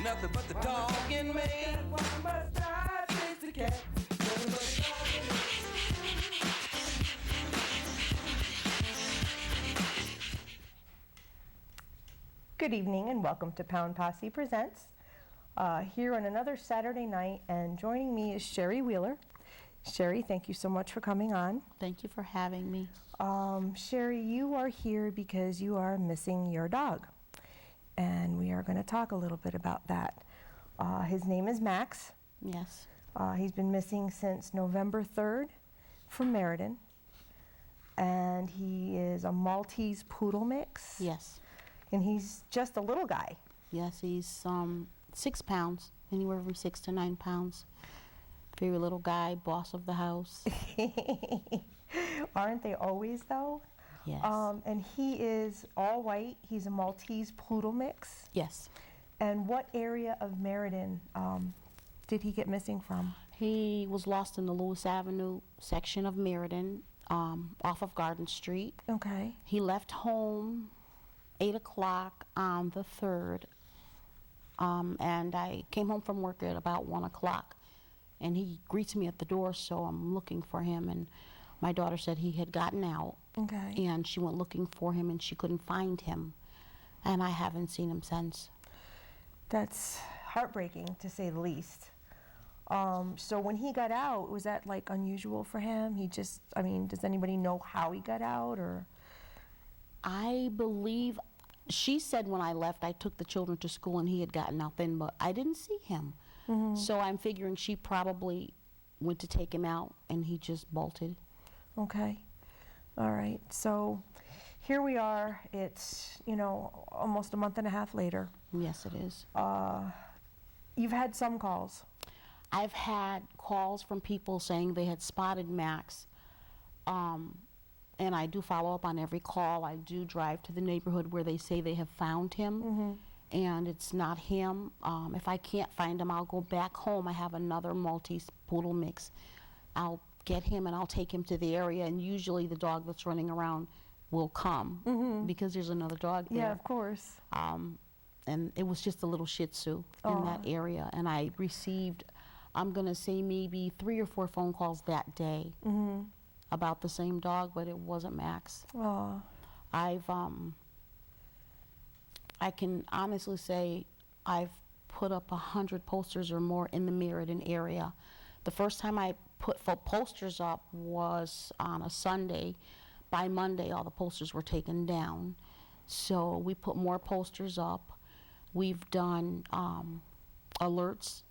nothing but the dog in me. One must die, chase the cat. Good evening and welcome to Posse Presents. Here on another Saturday night, and joining me is Sherri Wheeler. Sherri, thank you so much for coming on. Thank you for having me. Sherri, you are here because you are missing your dog, and we are going to talk a little bit about that. His name is Max. Yes. He's been missing since November 3rd from Meriden, and he is a Maltese poodle mix. Yes. And he's just a little guy. Yes, he's 6 pounds, anywhere from 6 to 9 pounds. Very little guy, boss of the house. Aren't they always, though? Yes. And he is all white. He's a Maltese poodle mix. Yes. And what area of Meriden did he get missing from? He was lost in the Lewis Avenue section of Meriden, off of Garden Street. Okay. He left home 8 o'clock on the 3rd, and I came home from work at about 1 o'clock, and he greets me at the door, so I'm looking for him, and my daughter said he had gotten out. Okay. And she went looking for him, and she couldn't find him, and I haven't seen him since. That's heartbreaking, to say the least. So when he got out, was that like unusual for him? Does anybody know how he got out, or? I believe, she said when I left, I took the children to school and he had gotten out then, but I didn't see him. Mm-hmm. So I'm figuring she probably went to take him out and he just bolted. Okay. All right. So here we are. It's, almost a month and a half later. Yes, it is. You've had some calls. I've had calls from people saying they had spotted Max. And I do follow up on every call. I do drive to the neighborhood where they say they have found him, Mm-hmm. and it's not him. If I can't find him, I'll go back home. I have another Maltese poodle mix. I'll get him and I'll take him to the area, and usually the dog that's running around will come, Mm-hmm. because there's another dog there. Yeah, of course. And it was just a little Shih Tzu in that area, and I received, I'm going to say maybe 3 or 4 phone calls that day. Mm-hmm. About the same dog, but it wasn't Max. Oh. I can honestly say I've put up 100 posters or more in the Meriden area. The first time I put posters up was on a Sunday. By Monday, all the posters were taken down. So we put more posters up. We've done alerts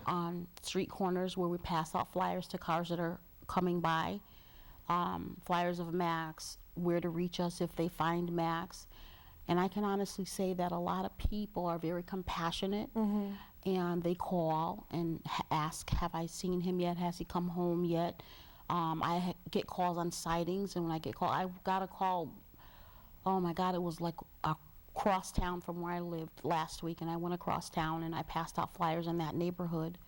on street corners where we pass out flyers to cars that are coming by. Flyers of Max, where to reach us if they find Max. And I can honestly say that a lot of people are very compassionate, Mm-hmm. and they call and ask, have I seen him yet? Has he come home yet? I get calls on sightings, and when I get called, I got a call, oh my God, it was like across town from where I lived last week, and I went across town and I passed out flyers in that neighborhood.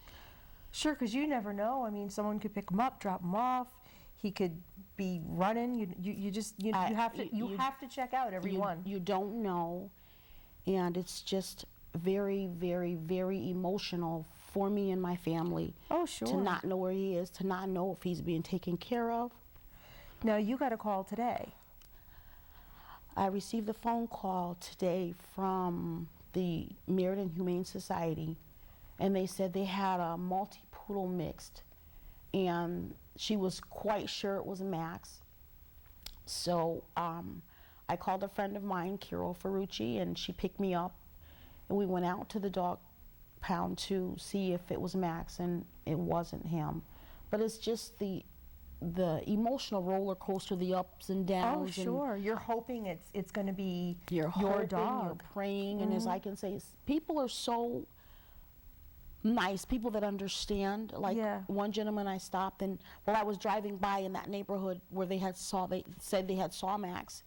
Sure, because you never know. Someone could pick him up, drop him off. He could be running. You have to check out every one. You don't know, and it's just very, very, very emotional for me and my family. Oh, sure. To not know where he is, to not know if he's being taken care of. Now, you got a call today. I received a phone call today from the Meriden Humane Society, and they said they had a multi-poodle mixed, and she was quite sure it was Max. So I called a friend of mine, Carol Ferrucci, and she picked me up, and we went out to the dog pound to see if it was Max, and it wasn't him. But it's just the emotional roller coaster, the ups and downs. Oh, sure. You're hoping it's going to be your dog. You're praying, Mm-hmm. And as I can say, people are so nice, people that understand. Like, yeah. One gentleman I stopped, and while I was driving by in that neighborhood where they said they had saw Max,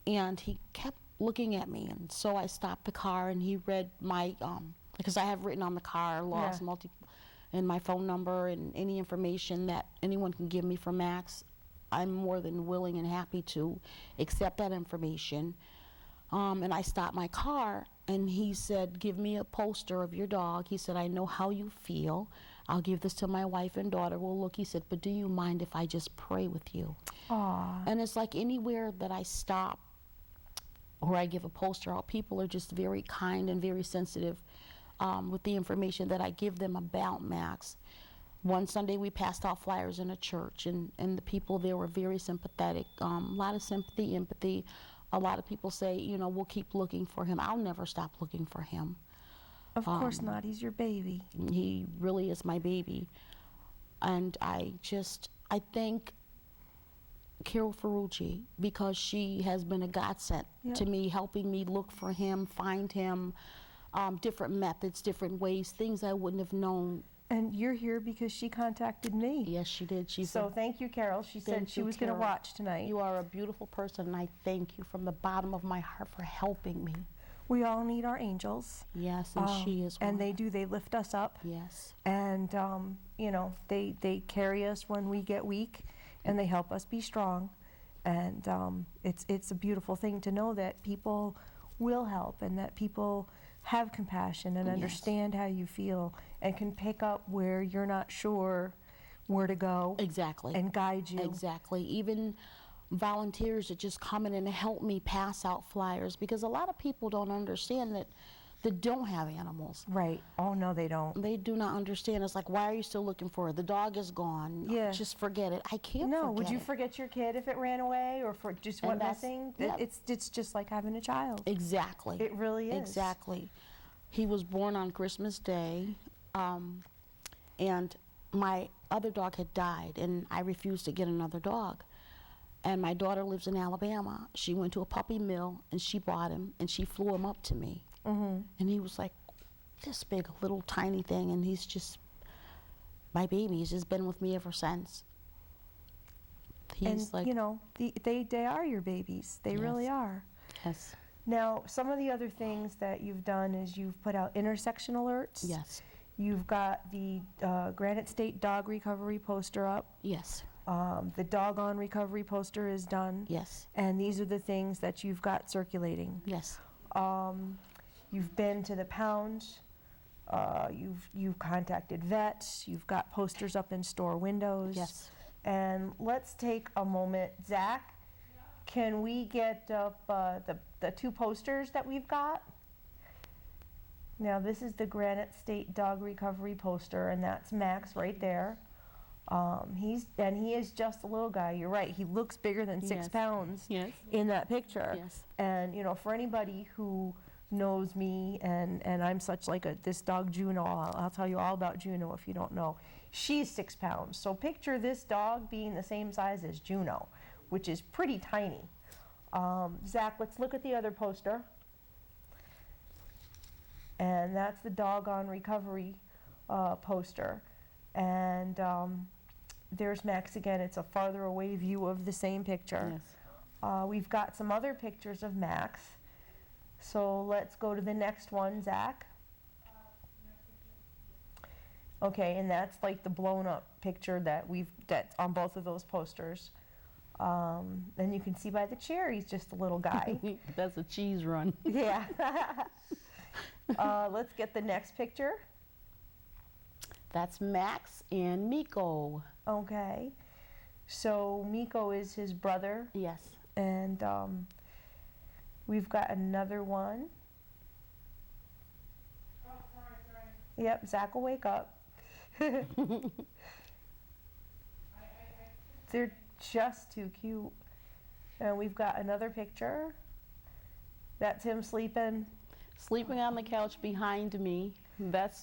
and he kept looking at me, and so I stopped the car, and he read my because I have written on the car lost and my phone number and any information that anyone can give me for Max. I'm more than willing and happy to accept that information. And I stopped my car, and he said, give me a poster of your dog. He said, I know how you feel. I'll give this to my wife and daughter. Well, look, he said, but do you mind if I just pray with you? Aw. And it's like anywhere that I stop or I give a poster out, people are just very kind and very sensitive with the information that I give them about Max. One Sunday we passed out flyers in a church, and the people there were very sympathetic. A lot of sympathy, empathy. A lot of people say, you know, we'll keep looking for him. I'll never stop looking for him. Of course not. He's your baby. He really is my baby. And I thank Carol Ferrucci, because she has been a godsend to me, helping me look for him, find him, different methods, different ways, things I wouldn't have known. And you're here because she contacted me. Yes, she did. So thank you, Carol. She said she was going to watch tonight. You are a beautiful person, and I thank you from the bottom of my heart for helping me. We all need our angels. Yes, and she is one. And they do. They lift us up. Yes. And, you know, they carry us when we get weak, and they help us be strong. And it's a beautiful thing to know that people will help, and that people have compassion and understand how you feel and can pick up where you're not sure where to go. Exactly. And guide you. Exactly. Even volunteers that just come in and help me pass out flyers, because a lot of people don't understand that don't have animals. Right. Oh, no, they don't. They do not understand. It's like, why are you still looking for her? The dog is gone. Yeah. Just forget it. I can't No, forget would you it. forget your kid if it ran away or for just went missing? It's just like having a child. Exactly. It really is. Exactly. He was born on Christmas Day, and my other dog had died, and I refused to get another dog. And my daughter lives in Alabama. She went to a puppy mill, and she bought him, and she flew him up to me. And he was like this big, little tiny thing, and he's just my baby. He's just been with me ever since. He's and, you know, they are your babies. They really are. Yes. Now, some of the other things that you've done is you've put out intersection alerts. Yes. You've got the Granite State Dog Recovery poster up. Yes. The Dog on Recovery poster is done. Yes. And these are the things that you've got circulating. Yes. You've been to the pound. You've contacted vets. You've got posters up in store windows. Yes. And let's take a moment. Zach, can we get up the two posters that we've got? Now, this is the Granite State Dog Recovery poster, and that's Max right there. He is just a little guy. You're right. He looks bigger than 6 pounds in that picture. Yes. And, you know, for anybody who knows me, and I'm such like this dog Juno, I'll tell you all about Juno if you don't know. She's 6 pounds. So picture this dog being the same size as Juno, which is pretty tiny. Zach, let's look at the other poster. And that's the Dog on Recovery poster. And there's Max again. It's a farther away view of the same picture. Yes. We've got some other pictures of Max. So let's go to the next one, Zach. Okay, and that's like the blown up picture that's on both of those posters. And you can see by the chair, he's just a little guy. That's a cheese run. Yeah. Let's get the next picture. That's Max and Miko. Okay. So Miko is his brother. Yes. And we've got another one. Oh, sorry. Yep, Zach will wake up. They're just too cute. And we've got another picture. That's him sleeping. Sleeping on the couch behind me. That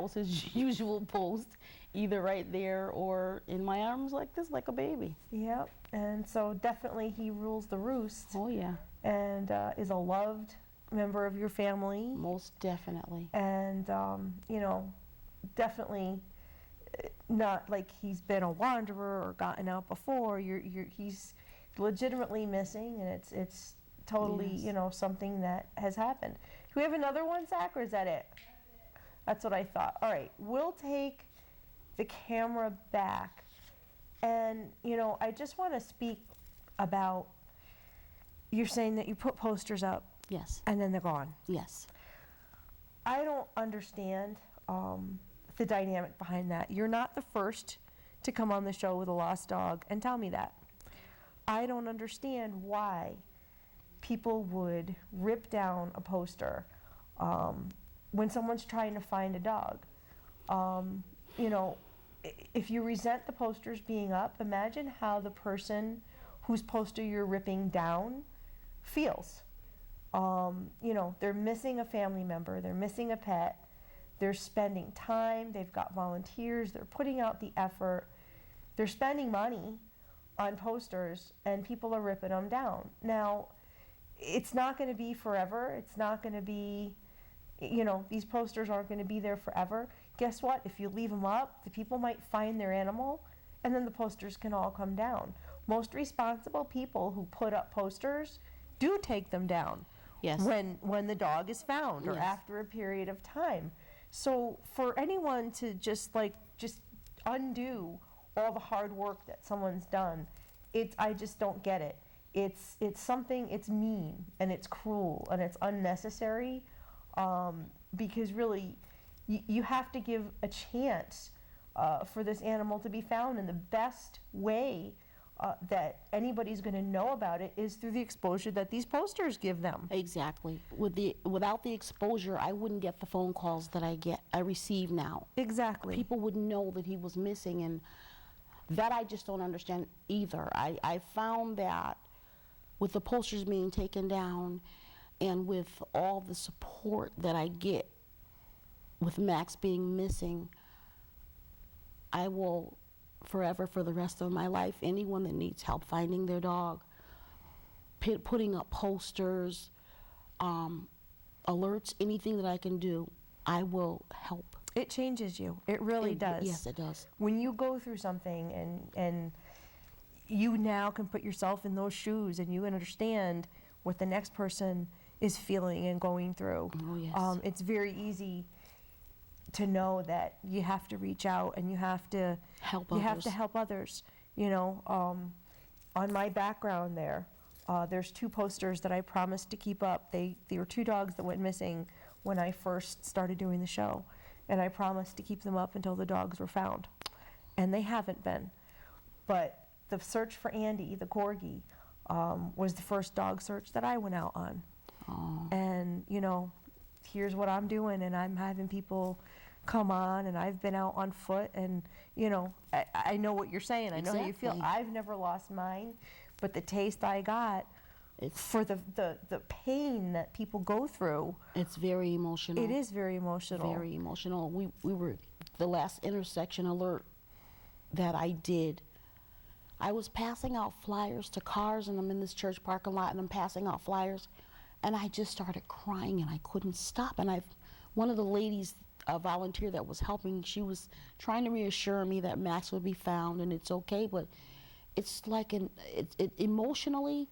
was his usual post, either right there or in my arms like this, like a baby. Yep. And so definitely he rules the roost. Oh yeah. And is a loved member of your family. Most definitely. And you know, definitely not like he's been a wanderer or gotten out before. He's legitimately missing, and it's totally you know, something that has happened. Do we have another one, Zach, or is that it? That's what I thought. All right, we'll take the camera back, and you know, I just want to speak about. You're saying that you put posters up. Yes. And then they're gone. Yes. I don't understand the dynamic behind that. You're not the first to come on the show with a lost dog and tell me that. I don't understand why people would rip down a poster when someone's trying to find a dog. You know, if you resent the posters being up, imagine how the person whose poster you're ripping down feels. You know, they're missing a family member, they're missing a pet, they're spending time, they've got volunteers, they're putting out the effort, they're spending money on posters, and people are ripping them down. Now, it's not going to be forever. It's not going to be, you know, these posters aren't going to be there forever. Guess what? If you leave them up, the people might find their animal, and then the posters can all come down. Most responsible people who put up posters do take them down. Yes. When the dog is found, or Yes. after a period of time. So for anyone to just undo all the hard work that someone's done, I just don't get it. It's something, it's mean, and it's cruel, and it's unnecessary, because really you have to give a chance for this animal to be found, and the best way that anybody's going to know about it is through the exposure that these posters give them. Exactly. Without the exposure, I wouldn't get the phone calls that I receive now. Exactly. People would know that he was missing, and that I just don't understand either. I found that with the posters being taken down and with all the support that I get with Max being missing, I will forever, for the rest of my life, anyone that needs help finding their dog, putting up posters, alerts, anything that I can do, I will help. It changes you. It really does. Yes, it does. When you go through something and you now can put yourself in those shoes, and you understand what the next person is feeling and going through. Oh, yes. It's very easy to know that you have to reach out, and you have to Help have others. to help others. You know, on my background there's 2 posters that I promised to keep up. They were 2 dogs that went missing when I first started doing the show, and I promised to keep them up until the dogs were found, and they haven't been. But the search for Andy, the corgi, was the first dog search that I went out on. Oh. And, you know, here's what I'm doing, and I'm having people come on, and I've been out on foot, and, you know, I know what you're saying. I know how you feel. Exactly. I've never lost mine, but the taste I got It's for the pain that people go through, It's very emotional. it is very emotional. Very emotional. We were, the last intersection alert that I did, I was passing out flyers to cars, and I'm in this church parking lot, and I'm passing out flyers, and I just started crying, and I couldn't stop. And one of the ladies, a volunteer that was helping, she was trying to reassure me that Max would be found and it's okay, but it's like emotionally,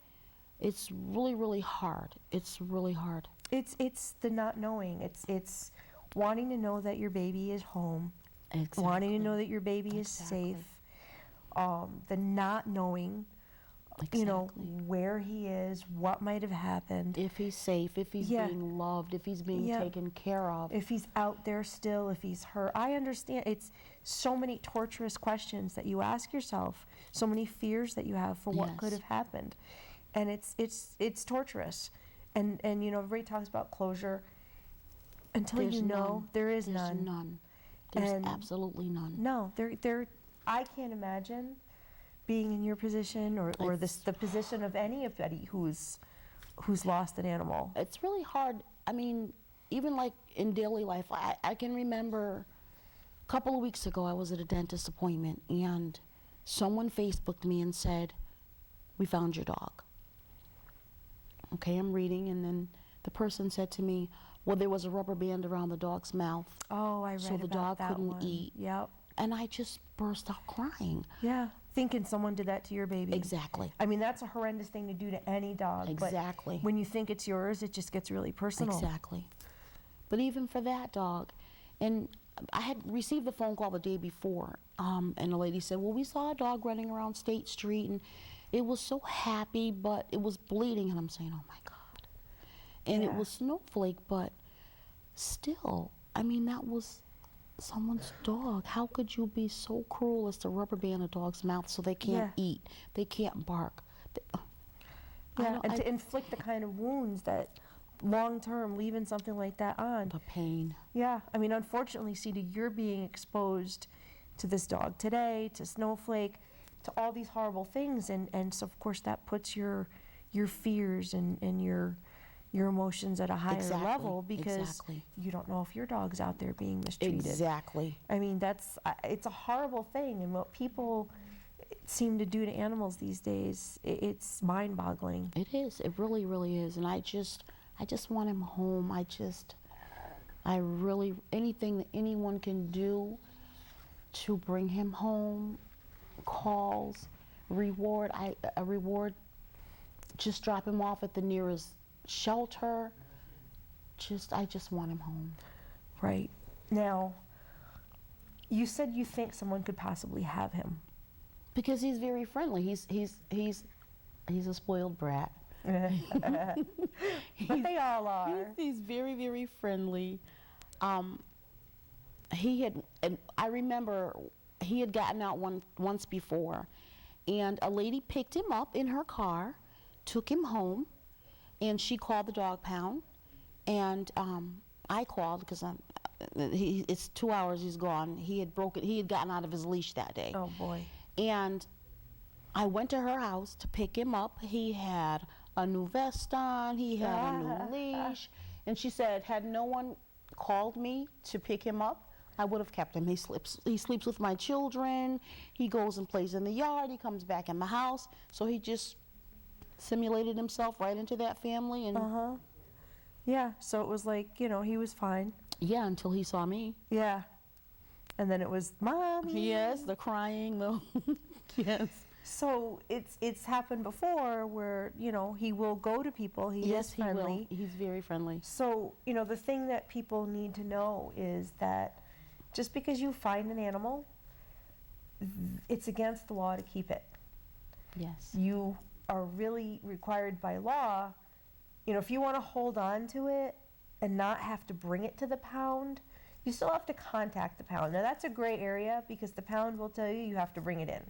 it's really, really hard. It's really hard. It's the not knowing. It's wanting to know that your baby is home, Exactly. wanting to know that your baby is safe. The not knowing, you know, Exactly. where he is, what might have happened, If he's safe, if he's Yeah. being loved, if he's being Yeah. taken care of. if he's out there still, if he's hurt. I understand. It's so many torturous questions that you ask yourself, so many fears that you have for what could Yes. have happened, and it's torturous. And you know, everybody talks about closure. Until There's you know, none. there is There's none. none. There's And- absolutely none. No, I can't imagine being in your position, or the position of anybody who's lost an animal. It's really hard. I mean, even like in daily life, I can remember a couple of weeks ago I was at a dentist appointment, and someone Facebooked me and said, "We found your dog." Okay, I'm reading, and then the person said to me, "Well, there was a rubber band around the dog's mouth, Oh, I read so the about dog that couldn't one. eat." Yep. And I just burst out crying. Yeah. Thinking someone did that to your baby. Exactly. I mean, that's a horrendous thing to do to any dog. Exactly. But when you think it's yours, it just gets really personal. Exactly. But even for that dog, and I had received a phone call the day before, and the lady said, "Well, we saw a dog running around State Street, and it was so happy, but it was bleeding." And I'm saying, "Oh my God." And it Yeah. was Snowflake, but still, I mean, that was someone's dog. How could you be so cruel as to rubber band a dog's mouth so they can't eat, they can't bark? And to inflict the kind of wounds that long-term, leaving something like that on. The pain. Yeah, I mean, unfortunately, Cedar, you're being exposed to this dog today, to Snowflake, to all these horrible things, and so of course that puts your fears and your emotions at a higher level, because you don't know if your dog's out there being mistreated. Exactly. I mean, it's a horrible thing, and what people seem to do to animals these days, it's mind-boggling. It is. It really, really is. And I just want him home. I really, anything that anyone can do to bring him home, calls, reward, a reward, just drop him off at the nearest shelter. I just want him home. Right. Now, you said you think someone could possibly have him. Because he's very friendly. He's a spoiled brat. But they all are. He's very, very friendly. I remember he had gotten out once before, and a lady picked him up in her car, took him home, and she called the dog pound, and I called because it's 2 hours he's gone. He had gotten out of his leash that day. Oh boy. And I went to her house to pick him up. He had a new vest on, he had a new leash, and she said, had no one called me to pick him up, I would have kept him. He sleeps with my children, he goes and plays in the yard, he comes back in the house, so he just simulated himself right into that family. And yeah, so it was like, he was fine. Yeah, until he saw me. Yeah. And then it was, Mommy. Yes, the crying, yes. So it's happened before where, he will go to people. He is friendly. He will. He's very friendly. So, the thing that people need to know is that just because you find an animal, it's against the law to keep it. Yes. You are really required by law, if you want to hold on to it and not have to bring it to the pound, you still have to contact the pound. Now that's a gray area because the pound will tell you have to bring it in.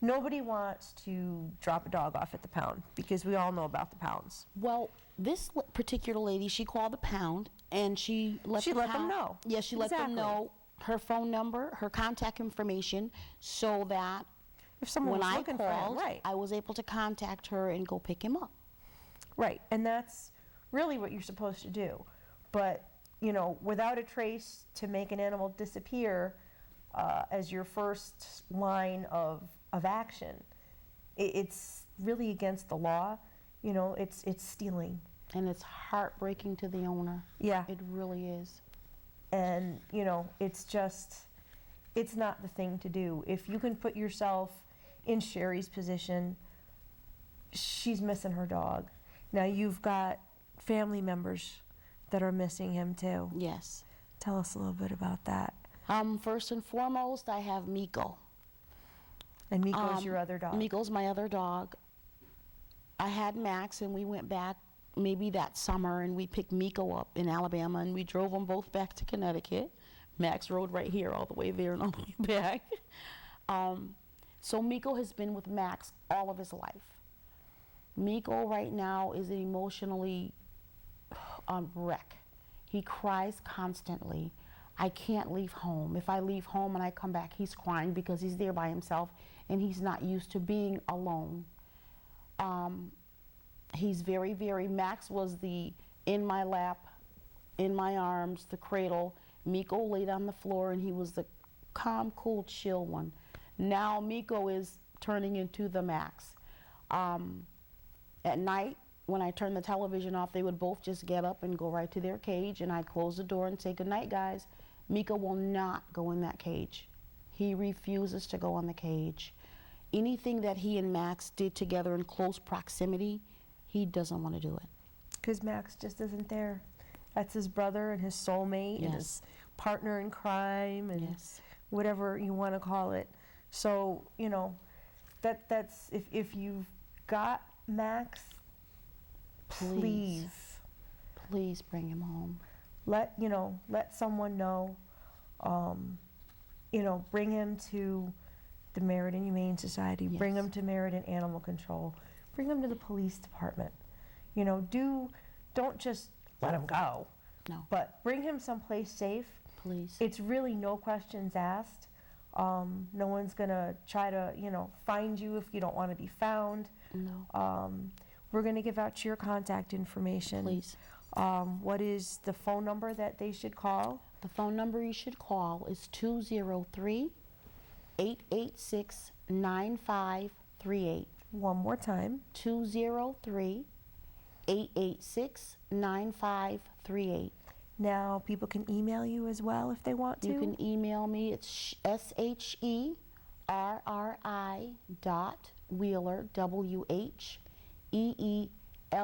Nobody wants to drop a dog off at the pound because we all know about the pounds. Well, this particular lady, she called the pound and she let them know. Yeah, she let them know her phone number, her contact information, so that if someone was looking for him, right, I was able to contact her and go pick him up. Right, and that's really what you're supposed to do. But, without a trace to make an animal disappear as your first line of action, it's really against the law. It's stealing. And it's heartbreaking to the owner. Yeah. It really is. And, it's not the thing to do. If you can put yourself in Sherri's position, she's missing her dog. Now you've got family members that are missing him too. Yes. Tell us a little bit about that. First and foremost, I have Miko. And Miko's your other dog. Miko's my other dog. I had Max, and we went back maybe that summer, and we picked Miko up in Alabama, and we drove them both back to Connecticut. Max rode right here all the way there and all the way back. So Miko has been with Max all of his life. Miko right now is an emotionally wreck. He cries constantly. I can't leave home. If I leave home and I come back, he's crying because he's there by himself and he's not used to being alone. He's very, Max was the in my lap, in my arms, the cradle. Miko laid on the floor and he was the calm, cool, chill one. Now Miko is turning into the Max. At night, when I turned the television off, they would both just get up and go right to their cage, and I'd close the door and say, good night, guys. Miko will not go in that cage. He refuses to go in the cage. Anything that he and Max did together in close proximity, he doesn't want to do it. Because Max just isn't there. That's his brother and his soulmate and his partner in crime and whatever you want to call it. So, that's if you've got Max, please bring him home. let someone know, bring him to the Meriden Humane Society, bring Yes. him to Meriden Animal Control, bring him to the police department. Don't just let him go, No, but bring him someplace safe. please. It's really no questions asked. No one's gonna try to, find you if you don't want to be found. No, We're gonna give out your contact information. please. What is the phone number that they should call? The phone number you should call is 203-886-9538. One more time. 203-886-9538. Now, people can email you as well if they want to. You can email me. It's SHERRI.Wheeler,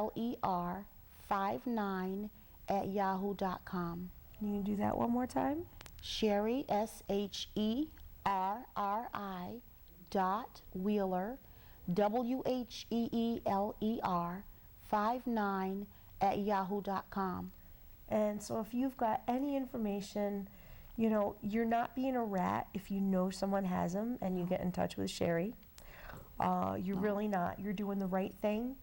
WHEELER 59 @yahoo.com. You can do that one more time. Sherri, SHERRI.Wheeler, WHEELER 59 @yahoo.com. And so if you've got any information, you're not being a rat if you know someone has them and you get in touch with Sherri. You're really not. You're doing the right thing.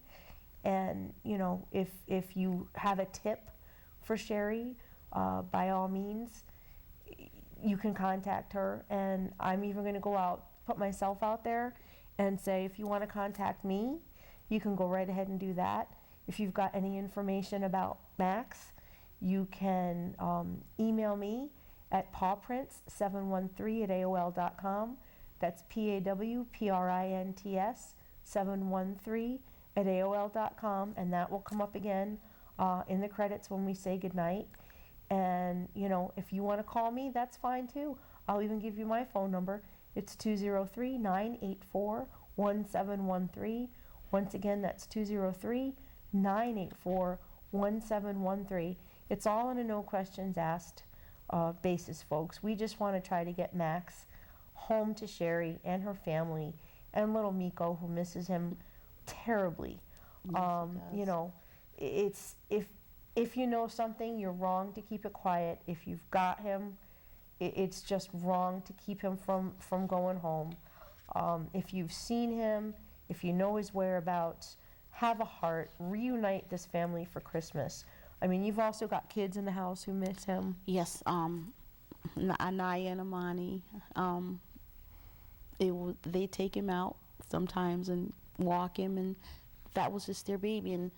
And, if you have a tip for Sherri, by all means, you can contact her. And I'm even going to go out, put myself out there and say, if you want to contact me, you can go right ahead and do that. If you've got any information about Max, you can email me at pawprints713 @AOL.com. That's PAWPRINTS 713 @AOL.com, and that will come up again in the credits when we say goodnight. And, if you want to call me, that's fine too. I'll even give you my phone number. It's 203-984-1713. Once again, that's 203-984-1713. It's all on a no questions asked basis, folks. We just want to try to get Max home to Sherri and her family and little Miko, who misses him terribly. Yes, it does. It's if you know something, you're wrong to keep it quiet. If you've got him, it's just wrong to keep him from going home. If you've seen him, if you know his whereabouts, have a heart, reunite this family for Christmas. I mean, you've also got kids in the house who miss him. Yes, Anaya and Amani, they take him out sometimes and walk him, and that was just their baby. And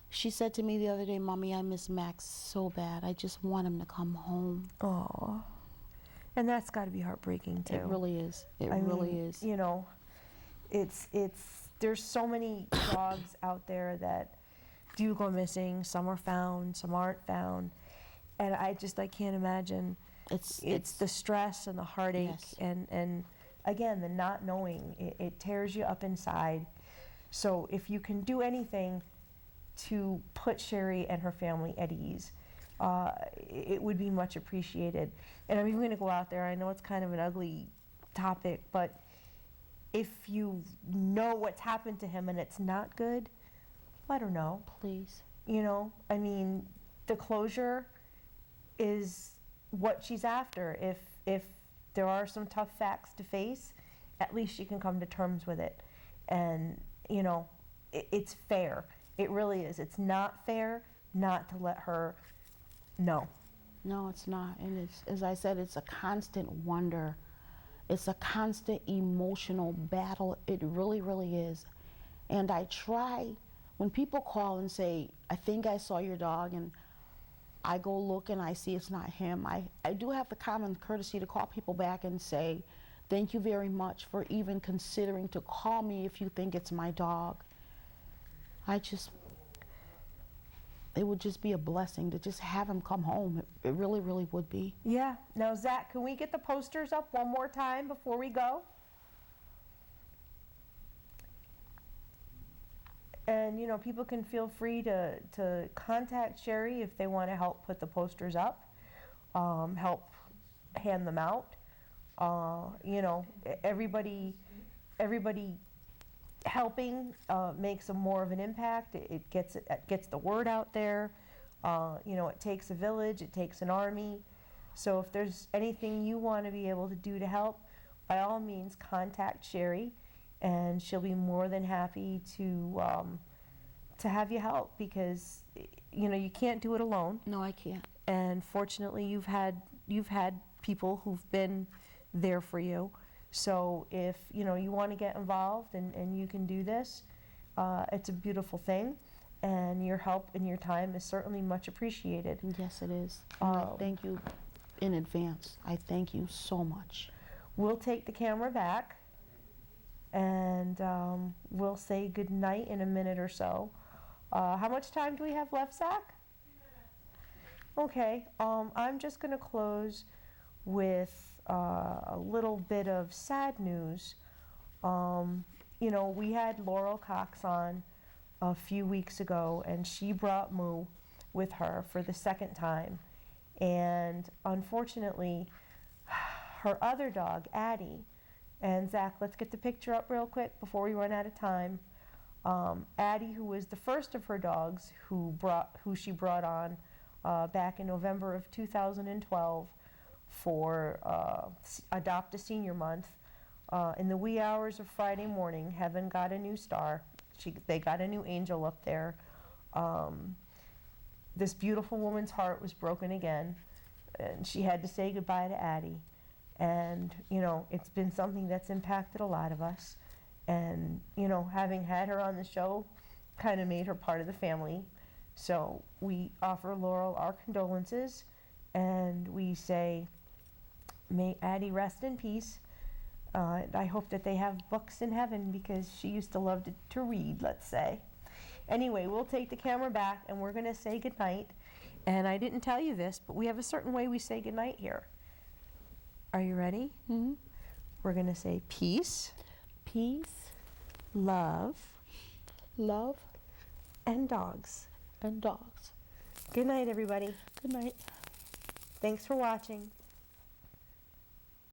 she said to me the other day, "Mommy, I miss Max so bad. I just want him to come home." Oh, and that's got to be heartbreaking too. It really is. It I really mean, is. It's there's so many dogs out there that do go missing. Some are found, some aren't found, and I can't imagine. It's the stress and the heartache, Yes. and again, the not knowing. It tears you up inside. So if you can do anything to put Sherri and her family at ease, it would be much appreciated. And I'm even going to go out there. I know it's kind of an ugly topic, but if you know what's happened to him and it's not good, let her know. Please. I mean, the closure is what she's after. If there are some tough facts to face, at least she can come to terms with it. And, it's fair. It really is. It's not fair not to let her know. No, it's not. And it's, as I said, it's a constant wonder. It's a constant emotional battle. It really, really is. And I try, when people call and say, "I think I saw your dog," and I go look and I see it's not him, I do have the common courtesy to call people back and say, "Thank you very much for even considering to call me if you think it's my dog." It would just be a blessing to just have him come home. It really, really would be. Yeah. Now, Zach, can we get the posters up one more time before we go? And, people can feel free to contact Sherri if they want to help put the posters up, help hand them out. Everybody helping makes more of an impact. It gets the word out there. You know, it takes a village, it takes an army. So if there's anything you want to be able to do to help, by all means contact Sherri, and she'll be more than happy to have you help, because you know, you can't do it alone. No, I can't. And fortunately, you've had people who've been there for you. So if you know, you want to get involved and you can do this, it's a beautiful thing, and your help and your time is certainly much appreciated. Yes, it is. And I thank you in advance. I thank you so much. We'll take the camera back, and we'll say good night in a minute or so. How much time do we have left, Zach? Okay, I'm just going to close with a little bit of sad news. You know, we had Laurel Cox on a few weeks ago, and she brought Moo with her for the second time. And unfortunately, her other dog, Addie, and Zach, let's get the picture up real quick before we run out of time. Addie, who was the first of her dogs who she brought on back in November of 2012 for Adopt a Senior Month, in the wee hours of Friday morning, heaven got a new star. They got a new angel up there. This beautiful woman's heart was broken again, and she had to say goodbye to Addie. And, you know, it's been something that's impacted a lot of us. And, you know, having had her on the show kind of made her part of the family. So we offer Laurel our condolences, and we say, may Addie rest in peace. I hope that they have books in heaven, because she used to love to read, let's say. Anyway, we'll take the camera back, and we're going to say goodnight. And I didn't tell you this, but we have a certain way we say goodnight here. Are you ready? Mm-hmm. We're going to say peace, Peace, love, love, and dogs. and dogs. Good night, everybody. Good night. Thanks for watching.